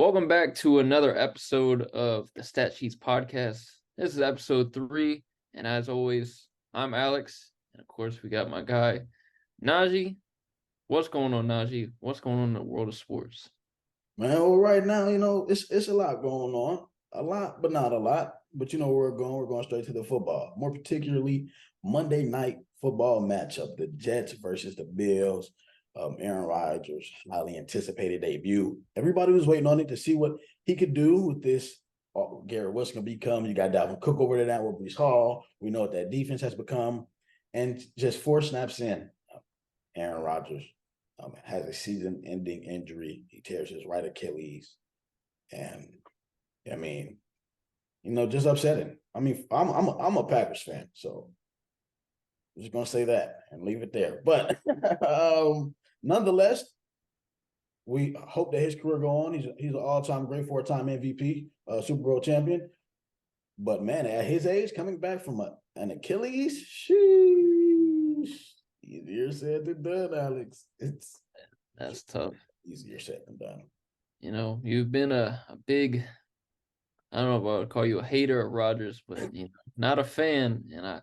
Welcome back to another episode of the Stat Sheets podcast. This is episode 3, and as always, I'm Alex, and of course, we got my guy Najee. What's going on, Najee? What's going on in the world of sports? Man, well, right now, it's a lot going on. A lot, but not a lot. But you know where we're going. We're going straight to the football. More particularly, Monday night football matchup: the Jets versus the Bills. Aaron Rodgers' highly anticipated debut. Everybody was waiting on it to see what he could do with this. Garrett Wilson can become. You got Dalvin Cook over there now with Brees Hall. We know what that defense has become. And just 4 snaps in, Aaron Rodgers has a season-ending injury. He tears his right Achilles, and I mean, just upsetting. I mean, I'm a Packers fan, so I'm just gonna say that and leave it there. But nonetheless, we hope that his career go on. He's an all-time great, 4-time MVP, Super Bowl champion. But man, at his age, coming back from an Achilles, sheesh, easier said than done, Alex. That's tough. Easier said than done. You've been a big, I don't know if I would call you a hater of Rodgers, but not a fan, and I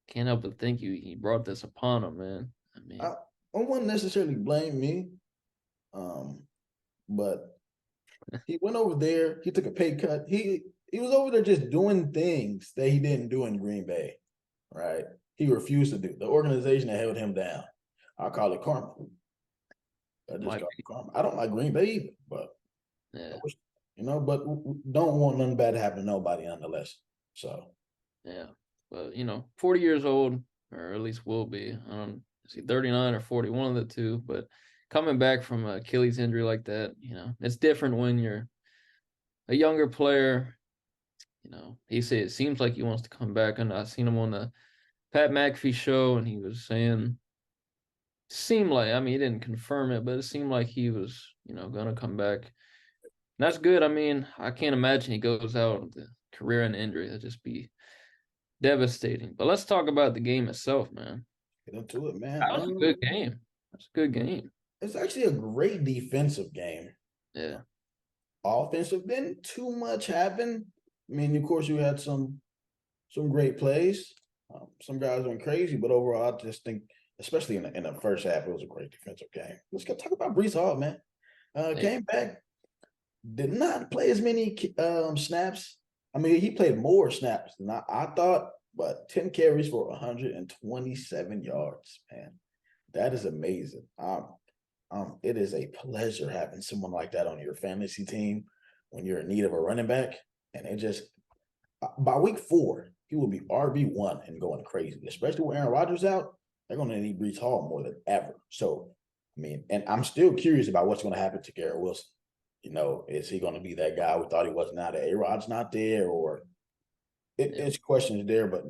can't help but think he brought this upon him, man. I wouldn't necessarily blame me, but he went over there. He took a pay cut. He was over there just doing things that he didn't do in Green Bay, right? He refused to do. The organization that held him down. I'll call it karma. I don't like Green Bay either, but yeah, but don't want nothing bad to happen to nobody nonetheless. So yeah, but 40 years old, or at least will be. I don't see 39 or 40, one of the two. But coming back from an Achilles injury like that, it's different when you're a younger player. He said it seems like he wants to come back, and I seen him on the Pat McAfee show, and he was saying, seemed like, I mean, he didn't confirm it, but it seemed like he was, gonna come back. And that's good. I mean, I can't imagine he goes out with a career and injury. That'd just be devastating. But let's talk about the game itself, man. Get into it, man. That was a good game. That's a good game. It's actually a great defensive game. Yeah. Offensive didn't too much happen. I mean, of course, you had some great plays. Some guys went crazy, but overall, I just think, especially in the first half, it was a great defensive game. Let's go talk about Brees Hall, man. Came back, did not play as many snaps. I mean, he played more snaps than I thought, but 10 carries for 127 yards, man. That is amazing. It is a pleasure having someone like that on your fantasy team when you're in need of a running back. And it just, by week 4, he will be RB1 and going crazy, especially with Aaron Rodgers out. They're going to need Brees Hall more than ever. So, I mean, and I'm still curious about what's going to happen to Garrett Wilson. Is he going to be that guy we thought he was now that A-Rod's not there? Or it's questions there. But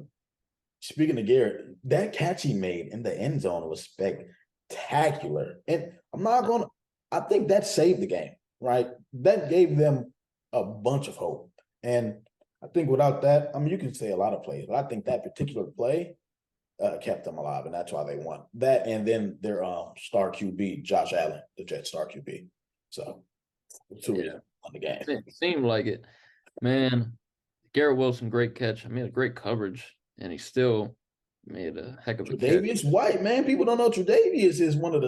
speaking of Garrett, that catch he made in the end zone was spectacular. And I think that saved the game, right? That gave them a bunch of hope. And I think without that, I mean, you can say a lot of plays, but I think that particular play kept them alive, and that's why they won. That, and then their star QB, Josh Allen, the Jets star QB. So, 2 reasons on the game. It seemed like it. Man, Garrett Wilson, great catch. I mean, great coverage, and he still made a heck of a Tre'Davious catch. White, man. People don't know Tre'Davious is one of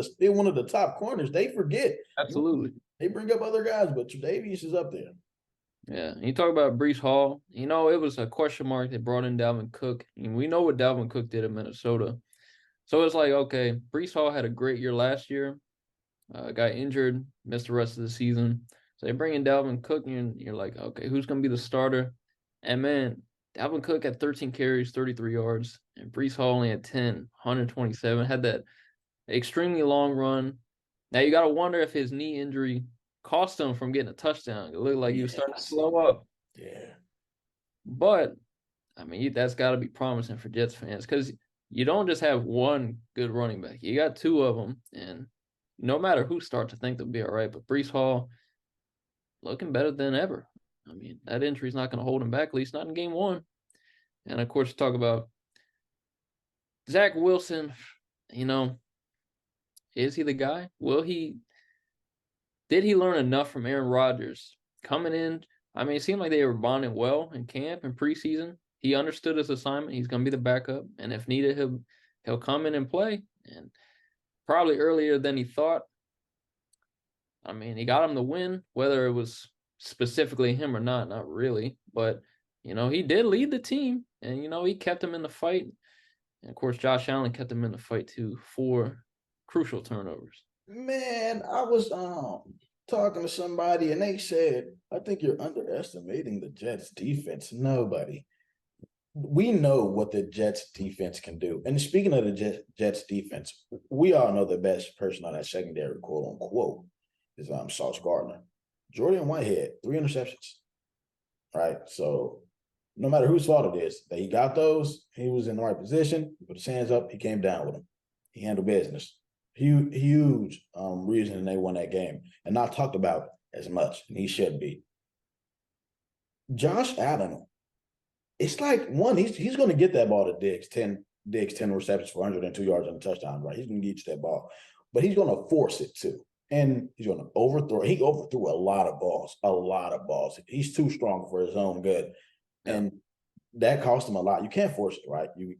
the top corners. They forget. Absolutely. They bring up other guys, but Tre'Davious is up there. Yeah, you talk about Brees Hall. It was a question mark. They brought in Dalvin Cook. And we know what Dalvin Cook did in Minnesota. So it's like, okay, Brees Hall had a great year last year. Got injured, missed the rest of the season. So they bring in Dalvin Cook, and you're like, okay, who's going to be the starter? And, man, Dalvin Cook had 13 carries, 33 yards, and Brees Hall only had 10, 127. Had that extremely long run. Now, you got to wonder if his knee injury cost him from getting a touchdown. It looked like he was starting to slow up. Yeah. But, I mean, that's got to be promising for Jets fans because you don't just have one good running back. You got 2 of them, and no matter who starts, I think they'll be all right. But Brees Hall looking better than ever. I mean, that injury is not going to hold him back, at least not in game 1. And, of course, talk about Zach Wilson, is he the guy? Will he did he learn enough from Aaron Rodgers coming in? I mean, it seemed like they were bonding well in camp and preseason. He understood his assignment. He's going to be the backup, and if needed, he'll come in and play. And probably earlier than he thought. I mean, he got him the win, whether it was specifically him or not, not really. But, he did lead the team, and, he kept him in the fight. And, of course, Josh Allen kept him in the fight, too, 4 crucial turnovers. Man, I was talking to somebody and they said, I think you're underestimating the Jets defense. Nobody. We know what the Jets defense can do. And speaking of the Jets defense, we all know the best person on that secondary, quote unquote, is Sauce Gardner. Jordan Whitehead, 3 interceptions. Right. So no matter whose fault it is, that he got those, he was in the right position, he put his hands up, he came down with them. He handled business. Huge reason they won that game and not talked about as much, and he should be. Josh Allen, it's like he's going to get that ball to Diggs, 10 receptions for 102 yards and a touchdown, right? He's going to get you that ball, but he's going to force it too. And he's going to overthrow. He overthrew a lot of balls. He's too strong for his own good. Yeah. And that cost him a lot. You can't force it, right? You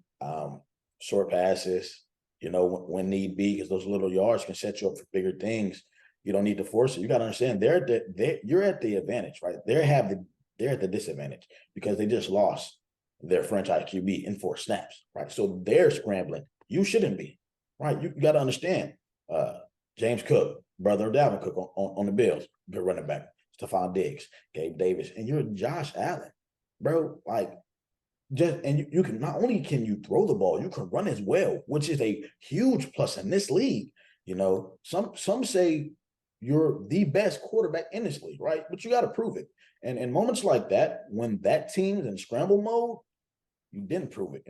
short passes, when need be, because those little yards can set you up for bigger things. You don't need to force it. You got to understand you're at the advantage, right? They're at the disadvantage because they just lost their franchise QB in 4 snaps, right? So they're scrambling. You shouldn't be, right? You got to understand. James Cook, brother of Dalvin Cook on the Bills, good running back. Stephon Diggs, Gabe Davis, and you're Josh Allen, bro. Like, you can not only can you throw the ball, you can run as well, which is a huge plus in this league. Some say you're the best quarterback in this league, right? But you got to prove it. And in moments like that, when that team's in scramble mode, you didn't prove it.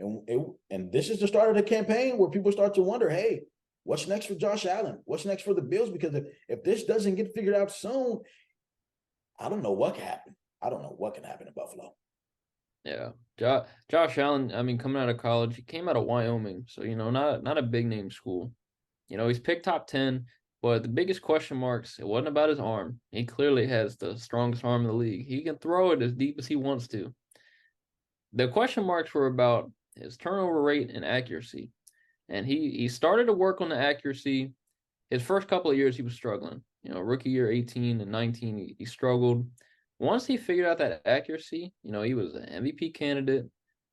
And this is the start of the campaign where people start to wonder, hey, what's next for Josh Allen? What's next for the Bills? Because if this doesn't get figured out soon, I don't know what can happen. I don't know what can happen in Buffalo. Yeah. Josh Allen, I mean, coming out of college, he came out of Wyoming. So, not a big name school. He's picked top 10, but the biggest question marks, it wasn't about his arm. He clearly has the strongest arm in the league. He can throw it as deep as he wants to. The question marks were about his turnover rate and accuracy. And he started to work on the accuracy. His first couple of years, he was struggling. Rookie year 18 and 19, he struggled. Once he figured out that accuracy, he was an MVP candidate.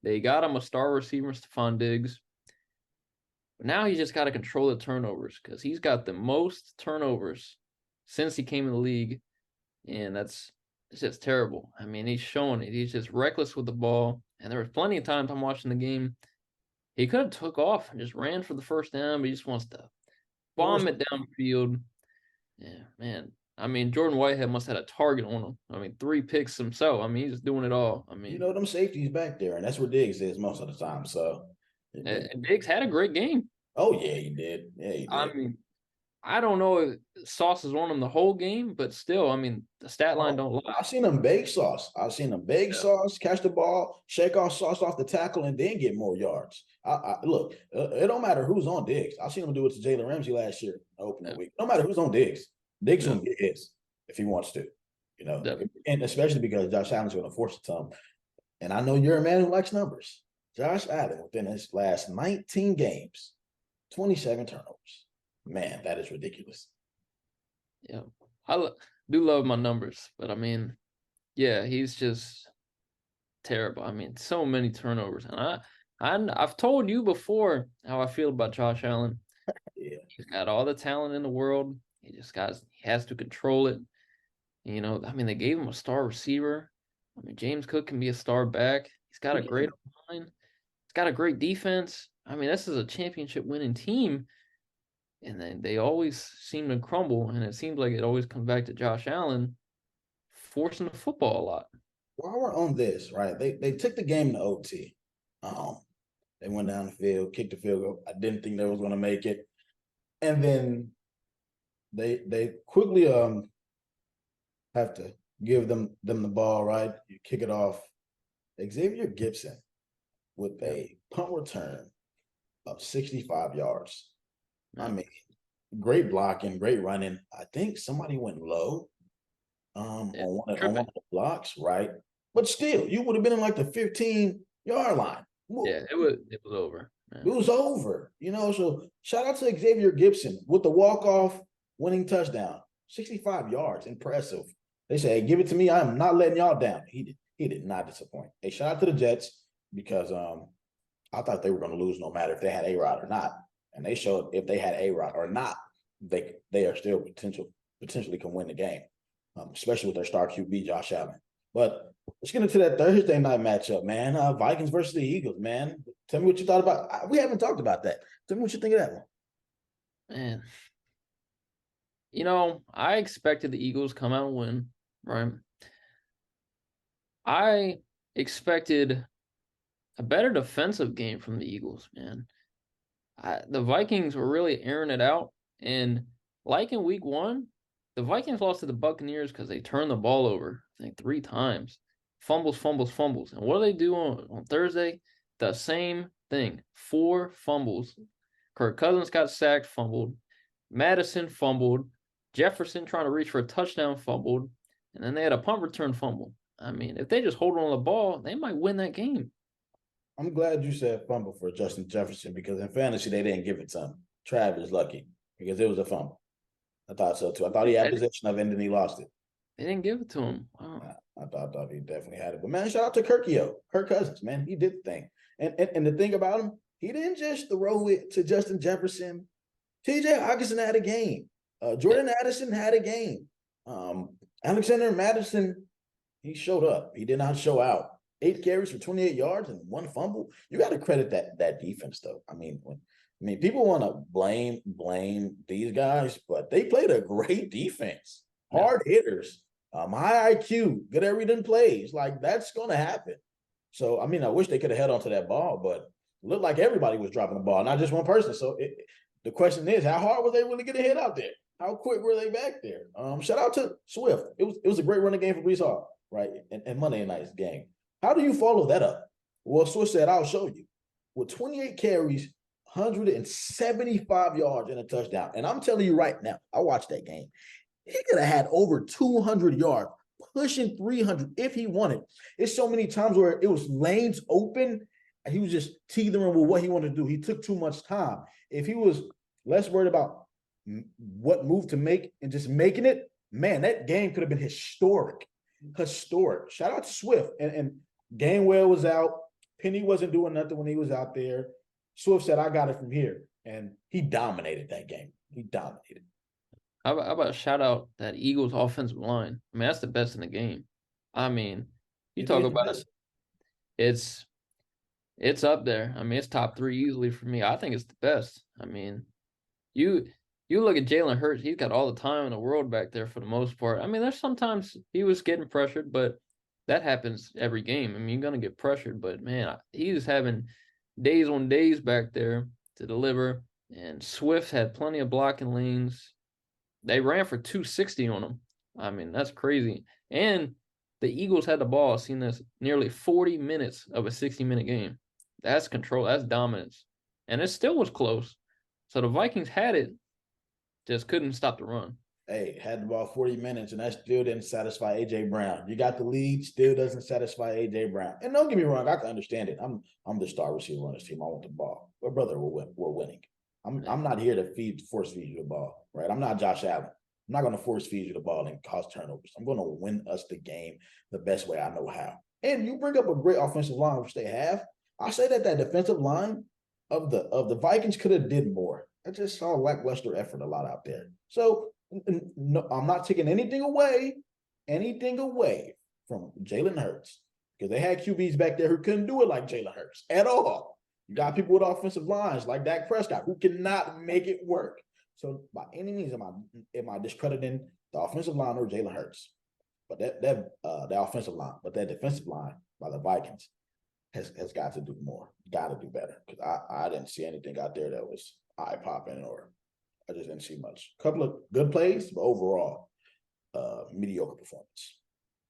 They got him a star receiver, Stephon Diggs. But now he's just got to control the turnovers because he's got the most turnovers since he came in the league. And it's just terrible. I mean, he's showing it. He's just reckless with the ball. And there was plenty of times I'm watching the game. He could have took off and just ran for the first down, but he just wants to bomb it downfield. Yeah, man. I mean, Jordan Whitehead must have had a target on him. I mean, 3 picks himself. I mean, he's just doing it all. I mean, them safeties back there, and that's where Diggs is most of the time. So, and Diggs had a great game. Oh yeah, he did. Yeah, he did. I mean, I don't know if Sauce is on him the whole game, but still, I mean, the stat line don't lie. I've seen him bake Sauce. Sauce, catch the ball, shake off Sauce off the tackle, and then get more yards. Look, it don't matter who's on Diggs. I've seen him do it to Jalen Ramsey last year, opening week. No matter who's on Diggs. Diggs will get his if he wants to, and especially because Josh Allen's going to force it to him. And I know you're a man who likes numbers. Josh Allen, within his last 19 games, 27 turnovers. Man, that is ridiculous. Yeah, I do love my numbers, but I mean, yeah, he's just terrible. I mean, so many turnovers, and I've told you before how I feel about Josh Allen. Yeah, he's got all the talent in the world. He has to control it. I mean, they gave him a star receiver. I mean, James Cook can be a star back. He's got a great line. He's got a great defense. I mean, this is a championship winning team. And then they always seem to crumble. And it seems like it always comes back to Josh Allen forcing the football a lot. While we're on this, right, they took the game to OT. They went down the field, kicked the field goal. I didn't think they was going to make it. And then they quickly have to give them the ball, right? You kick it off. Xavier Gibson with a punt return of 65 yards. I mean, great blocking, great running. I think somebody went low Yeah, on one tripping. of the blocks, right? But still, you would have been in like the 15-yard line. Yeah, it was over, It man. was over, So shout out to Xavier Gibson with the walk-off winning touchdown. 65 yards. Impressive. They say, hey, give it to me. I'm not letting y'all down. He did not disappoint. Hey, shout out to the Jets because I thought they were going to lose no matter if they had A-Rod or not. And they showed if they had A-Rod or not, they are still potentially can win the game, especially with their star QB, Josh Allen. But let's get into that Thursday night matchup, man. Vikings versus the Eagles, man. Tell me what you thought about. We haven't talked about that. Tell me what you think of that one. Man, I expected the Eagles come out and win, right? I expected a better defensive game from the Eagles, man. The Vikings were really airing it out, and like in Week 1, the Vikings lost to the Buccaneers because they turned the ball over, I think 3 times, fumbles, fumbles, fumbles. And what do they do on Thursday? The same thing, 4 fumbles. Kirk Cousins got sacked, fumbled. Madison fumbled. Jefferson trying to reach for a touchdown, fumbled, and then they had a punt return fumble. I mean, if they just hold on the ball, they might win that game. I'm glad you said fumble for Justin Jefferson because in fantasy they didn't give it to him. Travis lucky because it was a fumble. I thought so too. I thought he had They possession of it and then he lost it. didn't give it to him. Wow. I thought he definitely had it. But man, shout out to Kirk Cousins, man. He did the thing. And the thing about him, he didn't just throw it to Justin Jefferson. TJ Hawkinson had a game. Yeah. Jordan Addison had a game. Alexander Madison, he showed up. He did not show out. 8 carries for 28 yards and 1 fumble. You got to credit that defense, though. People want to blame these guys, but they played a great defense. Yeah. Hard hitters, high IQ, good at reading plays. Like that's going to happen. So I wish they could have held on to that ball, but it looked like everybody was dropping the ball, not just one person. So the question is, how hard was they really getting hit out there? How quick were they back there? Shout out to Swift. It was a great running game for Brees Hall, right? And Monday night's game. How do you follow that up? Well, Swift said, I'll show you. With 28 carries, 175 yards and a touchdown. And I'm telling you right now, I watched that game. He could have had over 200 yards, pushing 300 if he wanted. It's so many times where it was lanes open and he was just teetering with what he wanted to do. He took too much time. If he was less worried about what move to make and just making it, man, that game could have been historic. Historic. Shout out to Swift. And Gainwell was out. Penny wasn't doing nothing when he was out there. Swift said, I got it from here. And he dominated that game. He dominated. How about shout out that Eagles offensive line? I mean, that's the best in the game. I mean, you You think talk it's the about it, best? it's up there. I mean, it's top 3 easily for me. I think it's the best. I mean, you you look at Jalen Hurts, he's got all the time in the world back there for the most part. I mean, there's sometimes he was getting pressured, but that happens every game. I mean, you're gonna get pressured, but man, he's having days on days back there to deliver. And Swift had plenty of blocking lanes. They ran for 260 on him. I mean, that's crazy. And the Eagles had the ball, seen this nearly 40 minutes of a 60-minute game. That's control. That's dominance. And it still was close. So the Vikings had it, just couldn't stop the run. Hey, had the ball 40 minutes, and that still didn't satisfy A.J. Brown. You got the lead, still doesn't satisfy A.J. Brown. And don't get me wrong, I can understand it. I'm the star receiver on this team. I want the ball. But brother, we're winning. Yeah. I'm not here to force feed you the ball, right? I'm not Josh Allen. I'm not going to force feed you the ball and cause turnovers. I'm going to win us the game the best way I know how. And you bring up a great offensive line, which they have. I say that defensive line of the Vikings could have did more. I just saw lackluster effort a lot out there. So no, I'm not taking anything away from Jalen Hurts because they had QBs back there who couldn't do it like Jalen Hurts at all. You got people with offensive lines like Dak Prescott who cannot make it work. So by any means, am I discrediting the offensive line or Jalen Hurts? But that offensive line, but that defensive line by the Vikings has got to do more, got to do better because I didn't see anything out there that was eye popping or I just didn't see much. A couple of good plays, but overall, mediocre performance.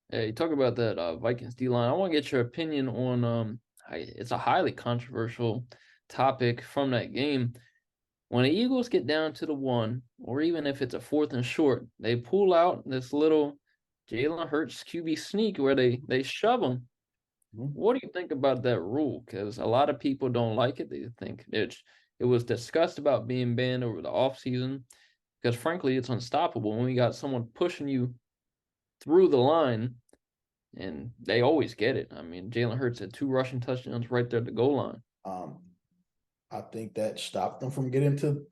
Hey, you talk about that Vikings D line. I want to get your opinion on it's a highly controversial topic from that game. when the Eagles get down to the 1, or even if it's a 4th and short, they pull out this little Jalen Hurts QB sneak where they shove them. Mhm. What do you think about that rule? Because a lot of people don't like it. They think it was discussed about being banned over the offseason because, frankly, it's unstoppable when we got someone pushing you through the line, and they always get it. I mean, Jalen Hurts had 2 rushing touchdowns right there at the goal line. Um, I think that stopped them from getting to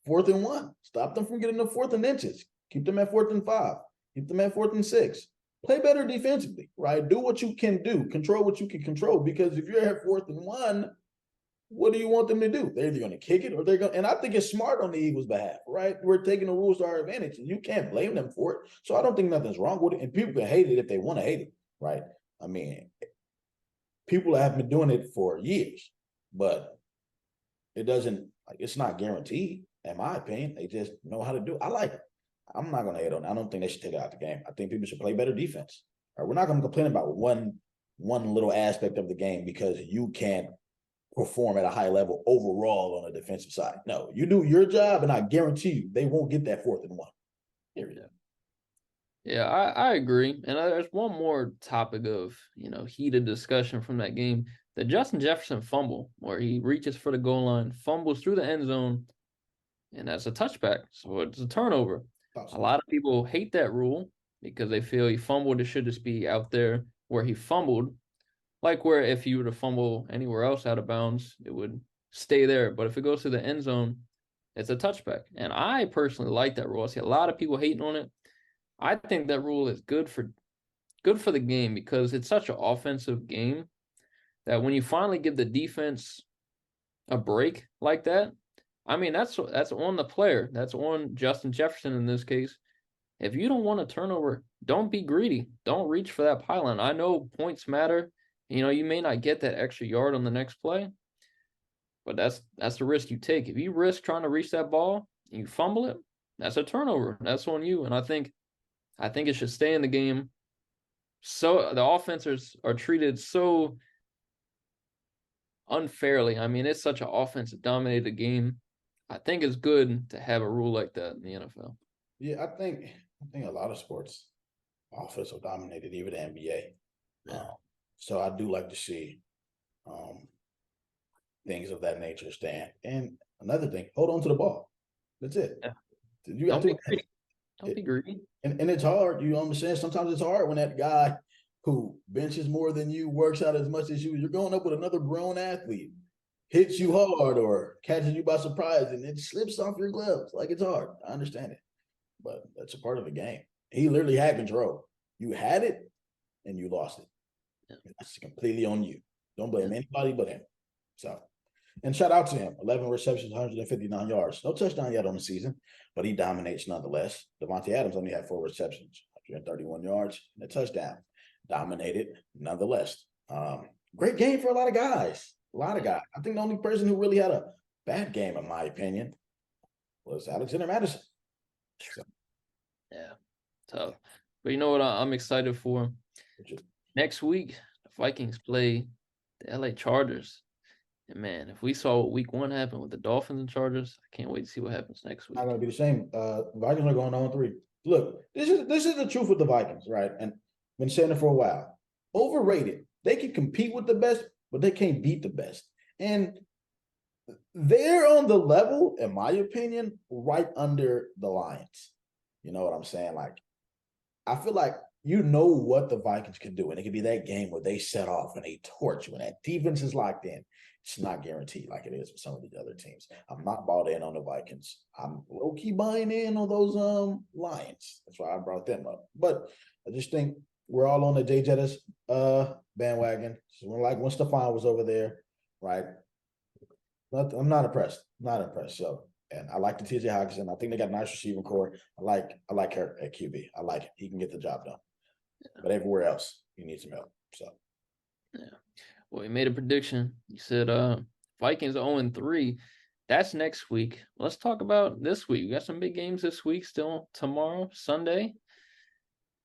4th and 1. Stop them from getting to 4th and inches. Keep them at 4th and 5. Keep them at 4th and 6. Play better defensively, right? Do what you can do. Control what you can control. Because if you're at 4th and 1, what do you want them to do? They're either going to kick it or they're going to, and I think it's smart on the Eagles' behalf, right? We're taking the rules to our advantage, and you can't blame them for it. So I don't think nothing's wrong with it. And people can hate it if they want to hate it, right? I mean, people have been doing it for years, but it doesn't, like, it's not guaranteed, in my opinion. They just know how to do it. I like it. I'm not going to hate on it. I don't think they should take it out of the game. I think people should play better defense. Right? We're not going to complain about one little aspect of the game because you can't perform at a high level overall on the defensive side. No, you do your job, and I guarantee you they won't get that 4th and 1. Period. Yeah, I agree. And there's one more topic of, heated discussion from that game. The Justin Jefferson fumble, where he reaches for the goal line, fumbles through the end zone, and that's a touchback. So it's a turnover. A Awesome. lot of people hate that rule because they feel he fumbled. It should just be out there where he fumbled, like where if you were to fumble anywhere else out of bounds, it would stay there. But if it goes to the end zone, it's a touchback. And I personally like that rule. I see a lot of people hating on it. I think that rule is good for the game because it's such an offensive game that when you finally give the defense a break like that, I mean that's on the player. That's on Justin Jefferson in this case. If you don't want a turnover, don't be greedy. Don't reach for that pylon. I know points matter. You may not get that extra yard on the next play, but that's the risk you take. If you risk trying to reach that ball and you fumble it, that's a turnover. That's on you. And I think it should stay in the game. So the offenses are treated so unfairly. I mean, it's such an offensive dominated game. I think it's good to have a rule like that in the NFL. Yeah, I think a lot of sports offensive dominated, even the NBA. Yeah. So I do like to see um, things of that nature stand. And another thing, hold on to the ball. That's it. Yeah. You got Don't be to, greedy. Don't be greedy. and it's hard. You understand? Sometimes it's hard when that guy who benches more than you, works out as much as you, you're going up with another grown athlete, hits you hard or catches you by surprise, and it slips off your gloves. Like, it's hard. I understand it, but that's a part of the game. He literally had control. You had it, and you lost it. Yeah. That's completely on you. Don't blame Yeah. anybody but him. So, and shout out to him. 11 receptions, 159 yards. No touchdown yet on the season, but he dominates nonetheless. Devontae Adams only had 4 receptions, 131 yards, and a touchdown. Dominated nonetheless. Great game for a lot of guys. A lot of guys. I think the only person who really had a bad game, in my opinion, was Alexander Madison. So, Yeah. Tough. But you know what I'm excited for? which Next week, the Vikings play the LA Chargers. And man, if we saw what week 1 happened with the Dolphins and Chargers, I can't wait to see what happens next not week. going to be the same. Vikings are going on 3. Look, this is the truth with the Vikings, right? And been saying it for a while. Overrated. They can compete with the best, but they can't beat the best. And they're on the level, in my opinion, right under the Lions. You know what I'm saying? Like, I feel like you know what the Vikings can do, and it could be that game where they set off and they torch you, and that defense is locked in. It's not guaranteed like it is with some of the other teams. I'm not bought in on the Vikings. I'm low key buying in on those Lions. That's why I brought them up. But I just think we're all on the Jay Jettis bandwagon. So like when Stephon was over there, right? But I'm not impressed. Not impressed. So, and I like the TJ Hawkinson. I think they got a nice receiving core. I like her at QB. I like it. He can get the job done. But everywhere else, you need some help. So, Yeah. Well, he made a prediction. He said Vikings 0-3. That's next week. Let's talk about this week. We got some big games this week, still tomorrow, Sunday.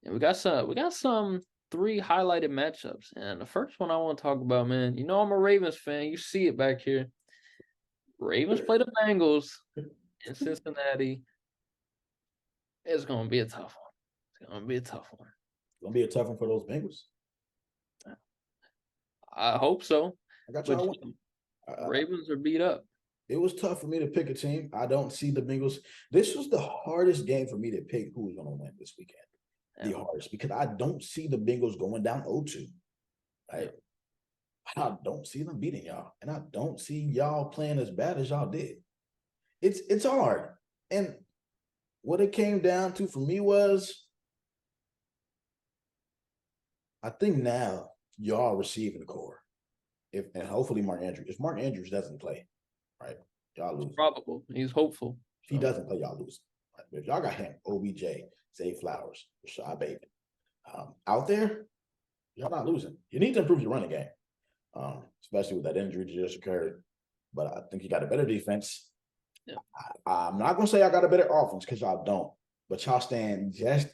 And we got some 3 highlighted matchups. And the first one I want to talk about, man, I'm a Ravens fan. You see it back here. Ravens play the Bengals in Cincinnati. It's gonna be a tough one. It's gonna be a tough one. It's gonna be a tough one for those Bengals. I hope so. I got But y'all winning. Ravens are beat up. It was tough for me to pick a team. I don't see the Bengals. This was the hardest game for me to pick who was going to win this weekend. The hardest, because I don't see the Bengals going down 0-2. Right? I don't see them beating y'all, and I don't see y'all playing as bad as y'all did. It's hard, and what it came down to for me was, I think now y'all receiving the core. And hopefully Mark Andrews. If Mark Andrews doesn't play, right, y'all lose. Probable. He's hopeful. If he doesn't play, y'all lose. Right? If y'all got him, OBJ, Zay Flowers, Rashad Bateman, out there, y'all not losing. You need to improve your running game, especially with that injury that just occurred. But I think you got a better defense. Yeah. I'm not going to say I got a better offense, because y'all don't. But y'all stand just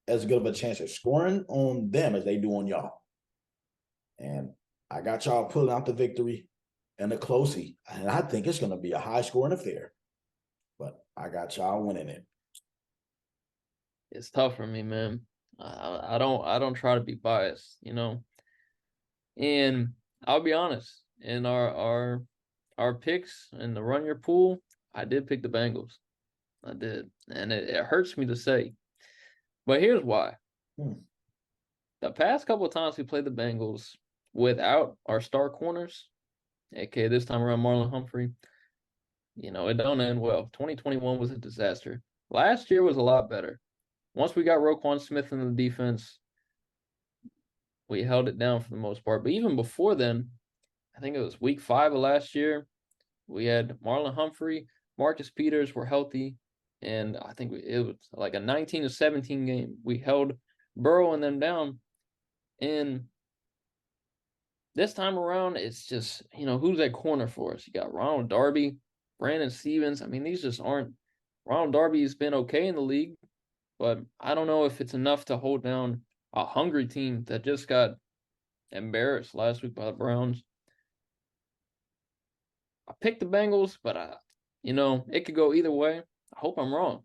as good of a chance of scoring on them as they do on y'all. And I got y'all pulling out the victory in a closey. And I think it's going to be a high-scoring affair. But I got y'all winning it. It's tough for me, man. I don't try to be biased, you know. And I'll be honest, in our picks in the run your pool, I did pick the Bengals. I did. And it hurts me to say. But here's why. The past couple of times we played the Bengals without our star corners, aka this time around Marlon Humphrey, you know, it don't end well. 2021 was a disaster. Last year was a lot better. Once we got Roquan Smith in the defense, we held it down for the most part. But even before then, I think it was week 5 of last year, we had Marlon Humphrey, Marcus Peters were healthy, and I think it was like a 19-17 game. We held Burrow and them down. And this time around, it's just, you know, who's at corner for us? You got Ronald Darby, Brandon Stevens. I mean, these just aren't. Ronald Darby's been okay in the league, but I don't know if it's enough to hold down a hungry team that just got embarrassed last week by the Browns. I picked the Bengals, but you know, it could go either way. I hope I'm wrong.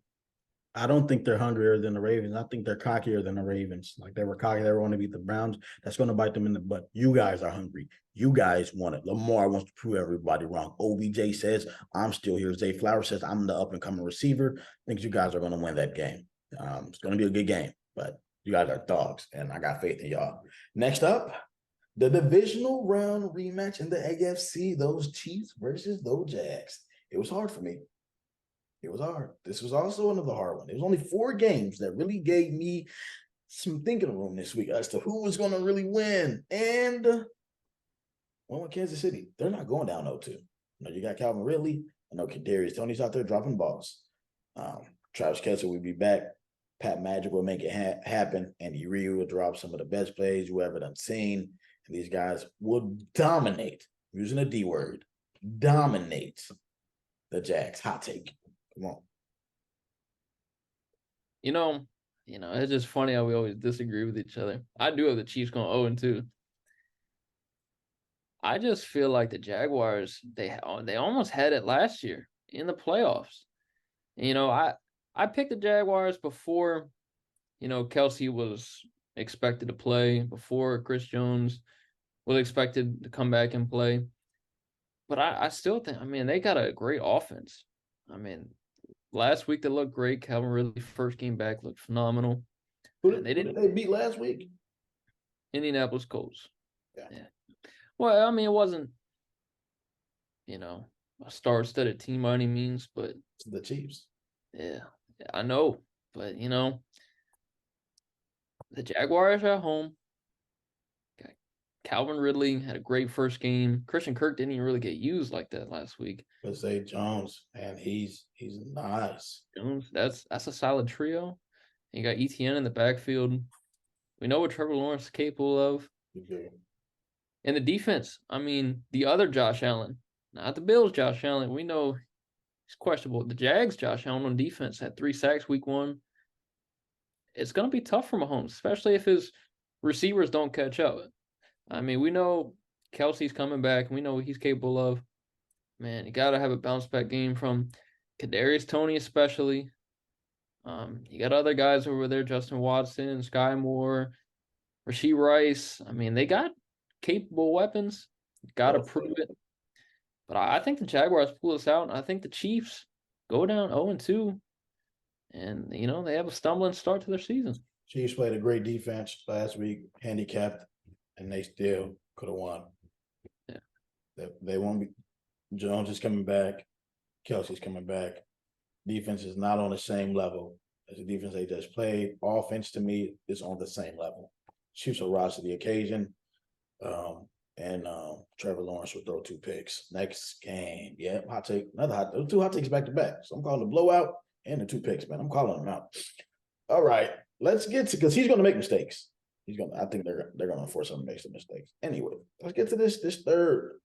I don't think they're hungrier than the Ravens. I think they're cockier than the Ravens. Like, they were cocky. They want to beat the Browns. That's going to bite them in the butt. You guys are hungry. You guys want it. Lamar wants to prove everybody wrong. OBJ says, I'm still here. Zay Flowers says, I'm the up-and-coming receiver. I think you guys are going to win that game. It's going to be a good game, but you guys are dogs, and I got faith in y'all. Next up, the divisional round rematch in the AFC, those Chiefs versus those Jags. It was hard for me. It was hard. This was also another hard one. It was only 4 games that really gave me some thinking room this week as to who was going to really win. And one with Kansas City. They're not going down 0-2. You got Calvin Ridley. I know Kadarius Toney's out there dropping balls. Travis Kelce will be back. Pat Magic will make it happen. Andy Reid will drop some of the best plays you ever done seen. And these guys will dominate, using a D word, dominate the Jags. Hot take. Come on. You know, it's just funny how we always disagree with each other. I do have the Chiefs going 0-2. I just feel like the Jaguars, they almost had it last year in the playoffs. You know, I picked the Jaguars before, you know, Kelce was expected to play, before Chris Jones was expected to come back and play. But I still think, I mean, they got a great offense. I mean, last week they looked great. Calvin Ridley, first game back, looked phenomenal. Who did they beat last week? Indianapolis Colts. Yeah. Well, I mean, it wasn't, you know, a star-studded team by any means, but it's the Chiefs. Yeah, I know. But, you know, the Jaguars are at home. Okay. Calvin Ridley had a great first game. Christian Kirk didn't even really get used like that last week. But Zay Jones, and he's nice. Jones, that's a solid trio. You got ETN in the backfield. We know what Trevor Lawrence is capable of. Okay. And the defense, I mean, the other Josh Allen, not the Bills Josh Allen. We know he's questionable. The Jags Josh Allen on defense had 3 sacks week 1. It's going to be tough for Mahomes, especially if his receivers don't catch up. I mean, we know Kelsey's coming back. We know what he's capable of. man, you got to have a bounce back game from Kadarius Toney, especially. You got other guys over there, Justin Watson, Sky Moore, Rasheed Rice. I mean, they got capable weapons. Got to Well, prove it. But I think the Jaguars pull this out. And I think the Chiefs go down 0-2. And, they have a stumbling start to their season. Chiefs played a great defense last week, handicapped, and they still could have won. Yeah. They won't be. Jones is coming back. Kelsey's coming back. Defense is not on the same level as the defense they just played. Offense, to me, is on the same level. Chiefs will rise to the occasion. And Trevor Lawrence will throw 2 picks. Next game, yeah, hot take. Another 2 hot takes back to back. So I'm calling the blowout and the 2 picks, man. I'm calling them out. All right, let's get to, because he's going to make mistakes. I think they're going to force him to make some mistakes. Anyway, let's get to this third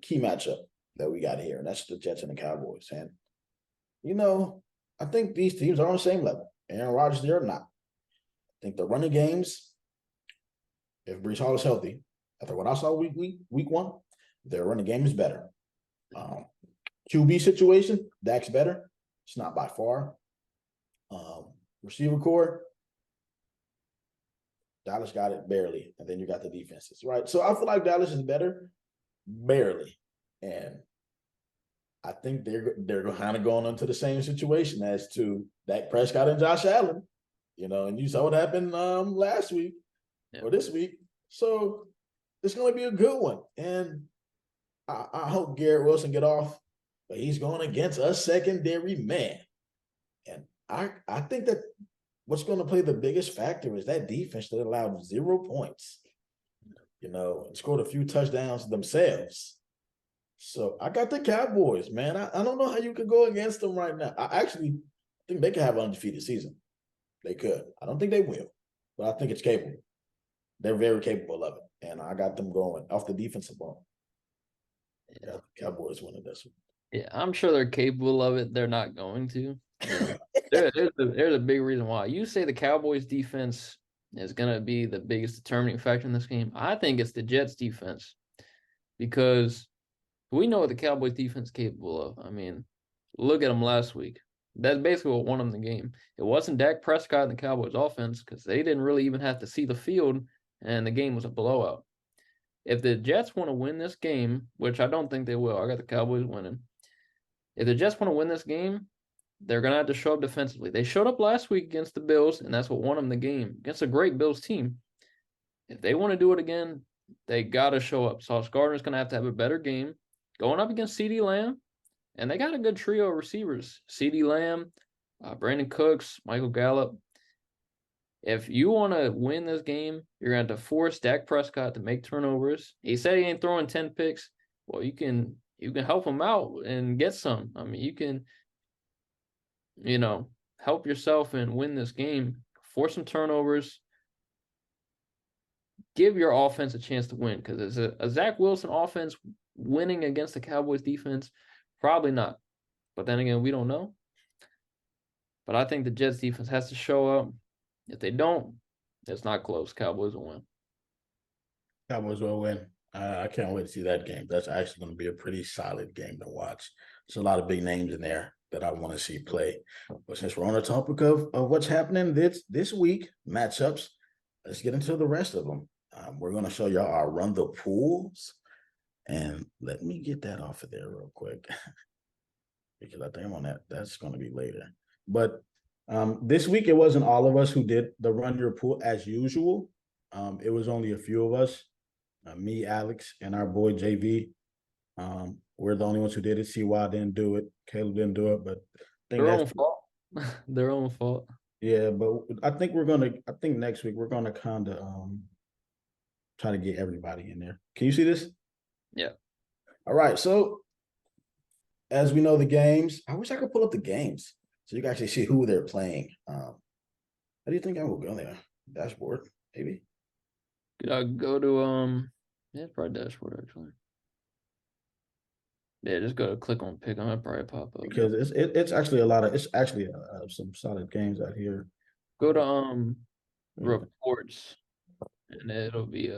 key matchup that we got here, and that's the Jets and the Cowboys. And I think these teams are on the same level. Aaron Rodgers, they're not. I think the running games, if Brees Hall is healthy, after what I saw week 1, their running game is better. QB situation, Dak's better. It's not by far. Receiver core, Dallas got it barely, and then you got the defenses, right? So I feel like Dallas is better, barely, and I think they're kind of going into the same situation as to Dak Prescott and Josh Allen, and you saw what happened last week or this week. So it's going to be a good one, and I hope Garrett Wilson get off, but he's going against a secondary man, and I think that what's going to play the biggest factor is that defense that allowed 0 points, and scored a few touchdowns themselves. So I got the Cowboys, man. I don't know how you could go against them right now. I actually think they could have an undefeated season. They could. I don't think they will, but I think it's capable. They're very capable of it. And I got them going off the defensive ball. Yeah, the Cowboys winning this one. Yeah, I'm sure they're capable of it. They're not going to. There's a big reason why. You say the Cowboys defense is going to be the biggest determining factor in this game. I think it's the Jets defense, because we know what the Cowboys defense is capable of. I mean, look at them last week. That's basically what won them the game. It wasn't Dak Prescott and the Cowboys offense, because they didn't really even have to see the field, and the game was a blowout. If the Jets want to win this game, which I don't think they will, I got the Cowboys winning. If the Jets want to win this game, they're going to have to show up defensively. They showed up last week against the Bills, and that's what won them the game, against a great Bills team. If they want to do it again, they got to show up. Sauce Gardner's going to have a better game going up against CeeDee Lamb, and they got a good trio of receivers. CeeDee Lamb, Brandon Cooks, Michael Gallup. If you want to win this game, you're going to have to force Dak Prescott to make turnovers. He said he ain't throwing 10 picks. Well, you can help him out and get some. I mean, you can, help yourself and win this game. Force some turnovers. Give your offense a chance to win, because it's a Zach Wilson offense winning against the Cowboys defense, probably not. But then again, we don't know. But I think the Jets defense has to show up. If they don't, it's not close. Cowboys will win. Cowboys will win. I can't wait to see that game. That's actually going to be a pretty solid game to watch. There's a lot of big names in there that I want to see play. But since we're on the topic of what's happening this week, matchups, let's get into the rest of them. We're going to show y'all our run the pools. And let me get that off of there real quick, because I think I'm on that. That's going to be later. But this week, it wasn't all of us who did the run your pool as usual. It was only a few of us, me, Alex, and our boy JV. We're the only ones who did it. CY didn't do it. Caleb didn't do it, but I think their own fault. Their own fault. Yeah, but I think next week we're gonna kind of try to get everybody in there. Can you see this? Yeah. All right. So as we know the games, I wish I could pull up the games so you can actually see who they're playing. How do you think I will go there? Dashboard, maybe? Go to yeah, probably dashboard actually. Yeah, just go to click on pick on it, probably pop up. Because it's actually some solid games out here. Go to reports, and it'll be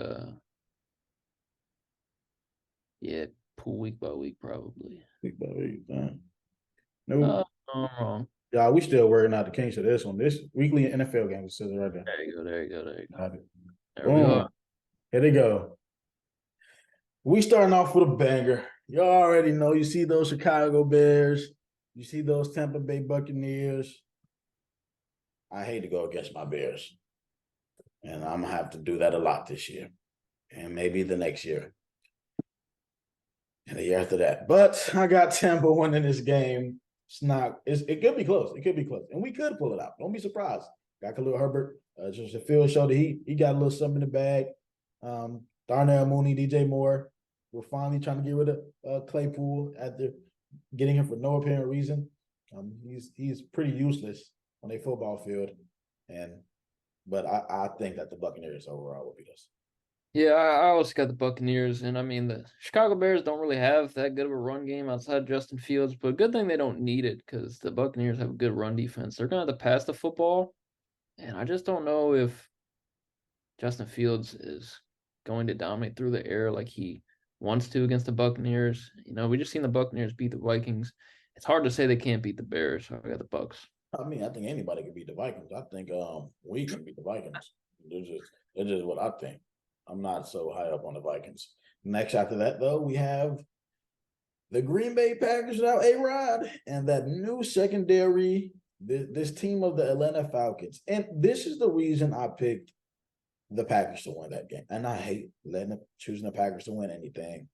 yeah, pull week by week, probably. Week by week. Uh, No. no, I'm wrong. Yeah, we still working out the kinks of this one. This weekly NFL game says it right there. There you go. There you go. There you go. Got it. There we are. Boom. Here they go. We starting off with a banger. You already know. You see those Chicago Bears. You see those Tampa Bay Buccaneers. I hate to go against my Bears. And I'm going to have to do that a lot this year. And maybe the next year. And the year after that. But I got Tampa winning this game. It could be close. It could be close. And we could pull it out. Don't be surprised. Got Khalil Herbert. Just a field show that he got a little something in the bag. Darnell Mooney, DJ Moore. We're finally trying to get rid of Claypool after getting him for no apparent reason. He's pretty useless on a football field. But I think that the Buccaneers overall will beat us. Yeah, I always got the Buccaneers, and I mean the Chicago Bears don't really have that good of a run game outside Justin Fields, but good thing they don't need it because the Buccaneers have a good run defense. They're gonna have to pass the football, and I just don't know if Justin Fields is going to dominate through the air like he wants to against the Buccaneers. We just seen the Buccaneers beat the Vikings. It's hard to say they can't beat the Bears, so I got the Bucks. I mean, I think anybody can beat the Vikings. I think we can beat the Vikings. It's just what I think. I'm not so high up on the Vikings. Next after that, though, we have the Green Bay Packers without A-Rod and that new secondary, this team of the Atlanta Falcons. And this is the reason I picked the Packers to win that game. And I hate choosing the Packers to win anything.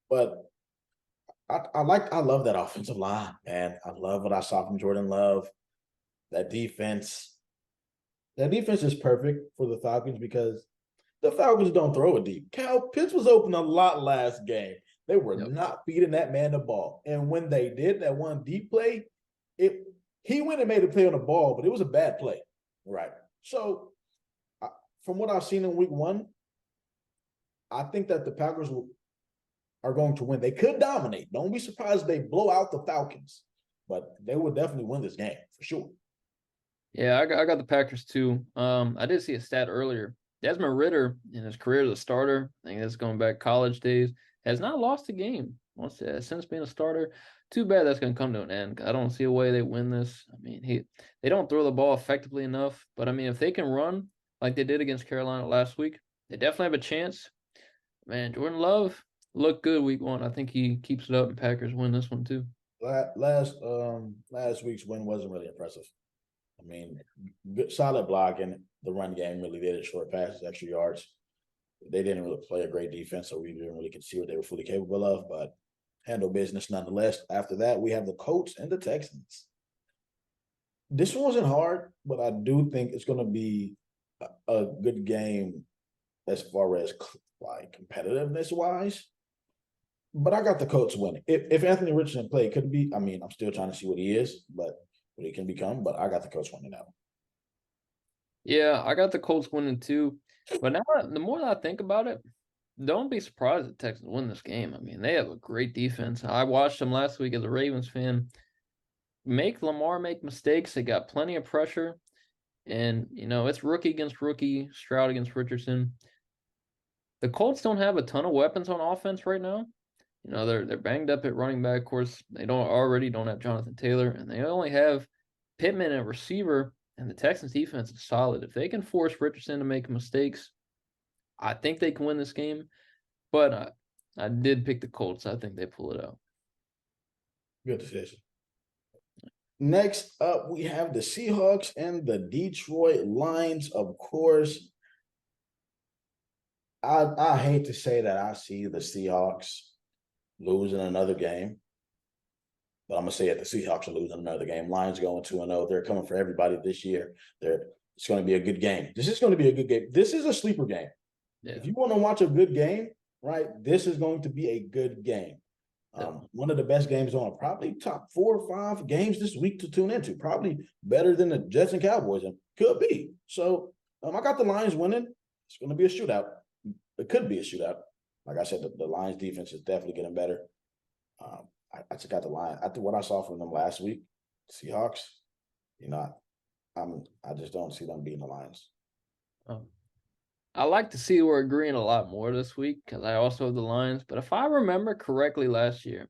But I love that offensive line, and I love what I saw from Jordan Love. That defense is perfect for the Falcons because the Falcons don't throw it deep. Kyle Pitts was open a lot last game. They were not feeding that man the ball. And when they did that one deep play, he went and made a play on the ball, but it was a bad play. Right. So from what I've seen in week one, I think that the Packers are going to win. They could dominate. Don't be surprised if they blow out the Falcons, but they will definitely win this game for sure. Yeah, I got the Packers too. I did see a stat earlier. Desmond Ritter, in his career as a starter, I think that's going back college days, has not lost a game since being a starter. Too bad that's going to come to an end. I don't see a way they win this. I mean, they don't throw the ball effectively enough, but I mean, if they can run like they did against Carolina last week, they definitely have a chance. Man, Jordan Love looked good week one. I think he keeps it up, and Packers win this one too. Last week's win wasn't really impressive. I mean, good, solid blocking. The run game really did it. Short passes, extra yards. They didn't really play a great defense, so we didn't really get to see what they were fully capable of, but handle business nonetheless. After that, we have the Colts and the Texans. This one wasn't hard, but I do think it's going to be a good game as far as like competitiveness wise. But I got the Colts winning. If Anthony Richardson played, could it be? I mean, I'm still trying to see what he is, but what he can become. But I got the Colts winning out. Yeah, I got the Colts winning too. But now, the more that I think about it, don't be surprised if Texans win this game. I mean, they have a great defense. I watched them last week as a Ravens fan. Make Lamar make mistakes. They got plenty of pressure. And, it's rookie against rookie, Stroud against Richardson. The Colts don't have a ton of weapons on offense right now. They're banged up at running back. Of course, they don't have Jonathan Taylor, and they only have Pittman at receiver. And the Texans defense is solid. If they can force Richardson to make mistakes, I think they can win this game. But I did pick the Colts. I think they pull it out. Good decision. Next up, we have the Seahawks and the Detroit Lions. Of course, I hate to say that I see the Seahawks losing another game, but I'm gonna say it: the Seahawks are losing another game. Lions going 2-0. They're coming for everybody this year. It's going to be a good game. This is going to be a good game. This is a sleeper game. Yeah. If you want to watch a good game, right, this is going to be a good game. One of the best games on probably top 4 or 5 games this week to tune into. Probably better than the Jets and Cowboys, and could be. So I got the Lions winning. It's going to be a shootout. It could be a shootout. Like I said, the Lions defense is definitely getting better. I just got the Lions. After what I saw from them last week, Seahawks, I just don't see them beating the Lions. I like to see we're agreeing a lot more this week because I also have the Lions. But if I remember correctly last year,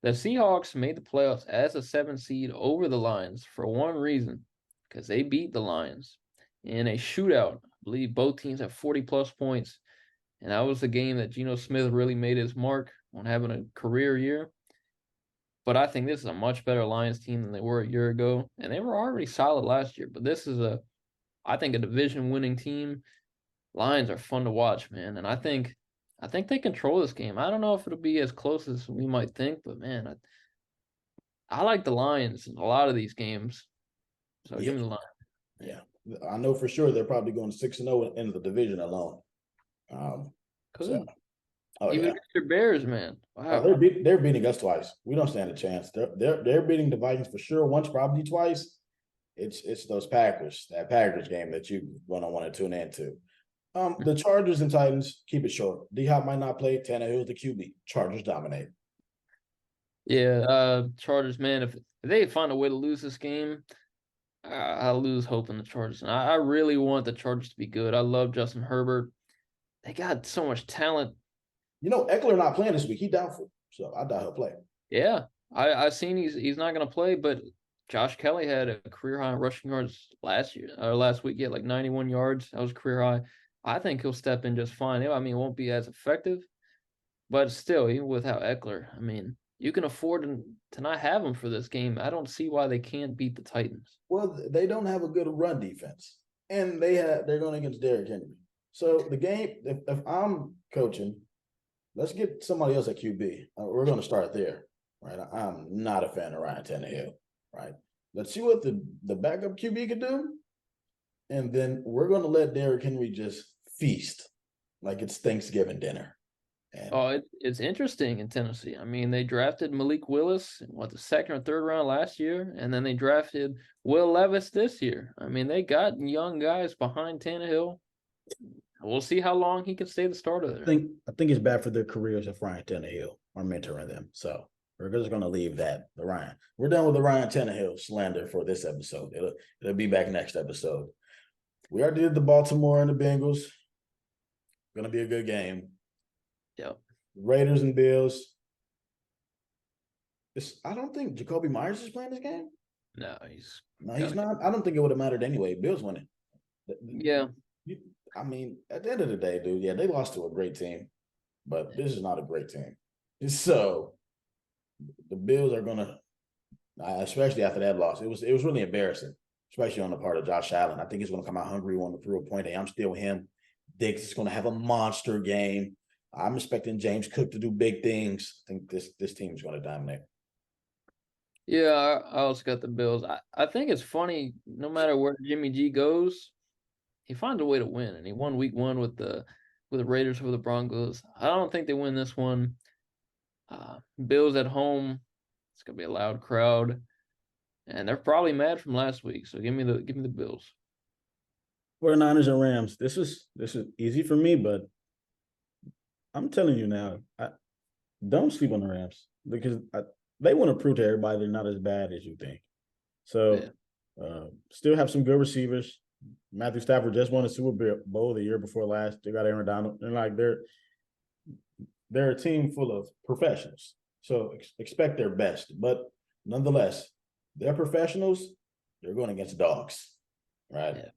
the Seahawks made the playoffs as a 7 seed over the Lions for one reason, because they beat the Lions in a shootout. I believe both teams have 40 plus points. And that was the game that Geno Smith really made his mark on having a career year. But I think this is a much better Lions team than they were a year ago. And they were already solid last year. But this is I think, a division winning team. Lions are fun to watch, man. And I think they control this game. I don't know if it'll be as close as we might think, but man, I like the Lions in a lot of these games. So Yeah, give me the Lions. yeah. I know for sure they're probably going 6-0 in the division alone. So, Could. oh Even yeah. against your Bears, man. Oh, Wow. they're beating us twice. We don't stand a chance. They're beating the Vikings for sure once, probably twice. It's those Packers, that Packers game that you're gonna want to tune into. The Chargers and Titans, keep it short. D Hop might not play. Tannehill's the QB. Chargers dominate. Yeah, Chargers, man, if they find a way to lose this game, I lose hope in the Chargers. And I really want the Chargers to be good. I love Justin Herbert. They got so much talent. You know, Eckler not playing this week. He doubtful, so I doubt he'll play. Yeah, I seen he's not gonna play, but Josh Kelly had a career high in rushing yards last year or last week. He had like 91 yards. That was career high. I think he'll step in just fine. I mean, it won't be as effective, but still, even without Eckler, I mean, you can afford to not have him for this game. I don't see why they can't beat the Titans. Well, they don't have a good run defense, and they're going against Derrick Henry. So the game, if I'm coaching, let's get somebody else at QB. We're going to start there, right? I'm not a fan of Ryan Tannehill, right? Let's see what the backup QB can do, and then we're going to let Derrick Henry just feast like it's Thanksgiving dinner. And Oh, it's interesting in Tennessee. I mean, they drafted Malik Willis in the second or third round last year, and then they drafted Will Levis this year. I mean, they got young guys behind Tannehill. We'll see how long he can stay the starter there. I think it's bad for their careers if Ryan Tannehill are mentoring them. So we're just going to leave that. The Ryan. We're done with the Ryan Tannehill slander for this episode. It'll be back next episode. We already did the Baltimore and the Bengals. Going to be a good game. Yep. Raiders and Bills. I don't think Jacoby Myers is playing this game. No, He's not. I don't think it would have mattered anyway. Bills winning. Yeah. I mean, at the end of the day, dude, yeah, they lost to a great team, but this is not a great team. So the Bills are gonna, especially after that loss, it was really embarrassing, especially on the part of Josh Allen. I think he's gonna come out hungry on the proof of point. Hey, I'm still him. Diggs is gonna have a monster game. I'm expecting James Cook to do big things. I think this team is gonna dominate. Yeah, I also got the Bills. I think it's funny, no matter where Jimmy G goes, he finds a way to win. And he won week one with the Raiders over the Broncos. I don't think they win this one. Bills at home. It's gonna be a loud crowd. And they're probably mad from last week. So give me the Bills. 49ers and Rams. This is easy for me, but I'm telling you now, don't sleep on the Rams because they want to prove to everybody they're not as bad as you think. So, still have some good receivers. Matthew Stafford just won a Super Bowl the year before last. They got Aaron Donald, and like they're a team full of professionals. So expect their best, but nonetheless, they're professionals. They're going against dogs, right? Yeah.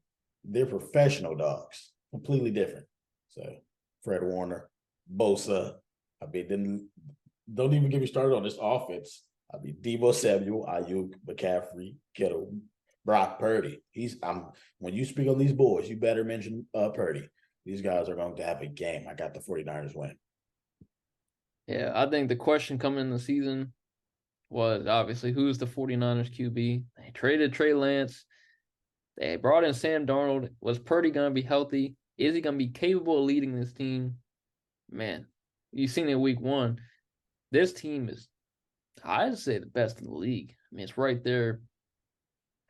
They're professional dogs, completely different. So Fred Warner, Bosa. I mean, don't even get me started on this offense. I mean, Debo Samuel, Ayuk, McCaffrey, Kittle, Brock Purdy. When you speak on these boys, you better mention Purdy. These guys are going to have a game. I got the 49ers win. Yeah, I think the question coming in the season was obviously who's the 49ers QB. They traded Trey Lance. They brought in Sam Darnold. Was Purdy going to be healthy? Is he going to be capable of leading this team? Man, you've seen it in week one. This team is, I'd say, the best in the league. I mean, it's right there